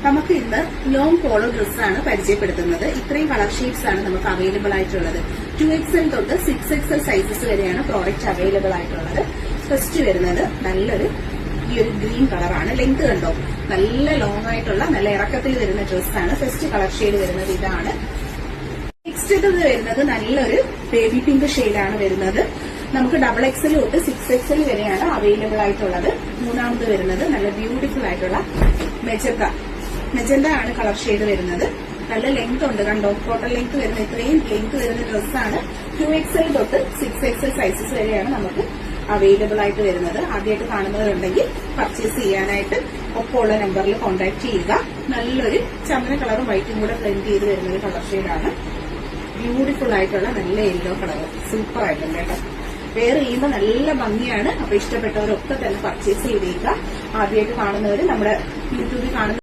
നമുക്ക് ഇന്ന് long polo ഡ്രസ്സാണ് പരിചയപ്പെടുത്തുന്നത്. ഇത്രയും കളർ ഷെയ്ഡ്സ് ആണ് നമുക്ക് അവൈലബിൾ ആയിട്ടുള്ളത്. 2XL തൊട്ട് 6XL സൈസസ് വരെയാണ് പ്രോഡക്റ്റ് അവൈലബിൾ ആയിട്ടുള്ളത്. ഫസ്റ്റ് വരുന്നത് നല്ലൊരു ഈ ഒരു ഗ്രീൻ കളറാണ്. ലെങ്ത് കണ്ടോ, നല്ല ലോങ് ആയിട്ടുള്ള നല്ല ഇറക്കത്തിൽ വരുന്ന ഡ്രസ്സാണ്. ഫസ്റ്റ് കളർ ഷെയ്ഡ് വരുന്നത് ഇതാണ്. നെക്സ്റ്റ് ഇത് വരുന്നത് നല്ലൊരു ബേബി പിങ്ക് ഷെയ്ഡാണ് വരുന്നത്. നമുക്ക് XXL തൊട്ട് 6XL വരെയാണ് അവൈലബിൾ ആയിട്ടുള്ളത്. മൂന്നാമത് വരുന്നത് നല്ല ബ്യൂട്ടിഫുൾ ആയിട്ടുള്ള മെജന്ത ആണ് കളർ ഷെയ്ഡ് വരുന്നത്. നല്ല ലെങ്ത് ഉണ്ട് കണ്ടോ, ടോട്ടൽ ലെങ്ത് വരുന്ന ഇത്രയും ലെങ്ത് വരുന്ന ഡ്രസ്സാണ്. 2XL തൊട്ട് 6XL സൈസസ് വരെയാണ് നമുക്ക് അവൈലബിൾ ആയിട്ട് വരുന്നത്. ആദ്യമായിട്ട് കാണുന്നവരുണ്ടെങ്കിൽ പർച്ചേസ് ചെയ്യാനായിട്ട് ഒപ്പമുള്ള നമ്പറിൽ കോൺടാക്ട് ചെയ്യുക. നല്ലൊരു ചന്ദന കളറും വൈറ്റും കൂടെ ബ്ലെൻഡ് ചെയ്ത് വരുന്ന ഒരു കളർ ഷെയ്ഡാണ്. ബ്യൂട്ടിഫുൾ ആയിട്ടുള്ള നല്ല യെല്ലോ കളർ, സൂപ്പർ ആയിട്ടുണ്ട് കേട്ടോ. വെയർ ചെയ്യുമ്പോൾ നല്ല ഭംഗിയാണ്. അപ്പൊ ഇഷ്ടപ്പെട്ടവരൊക്കെ തന്നെ പർച്ചേസ് ചെയ്തേക്കുക. ആദ്യമായിട്ട് കാണുന്നവര് നമ്മുടെ യൂട്യൂബിൽ കാണുന്ന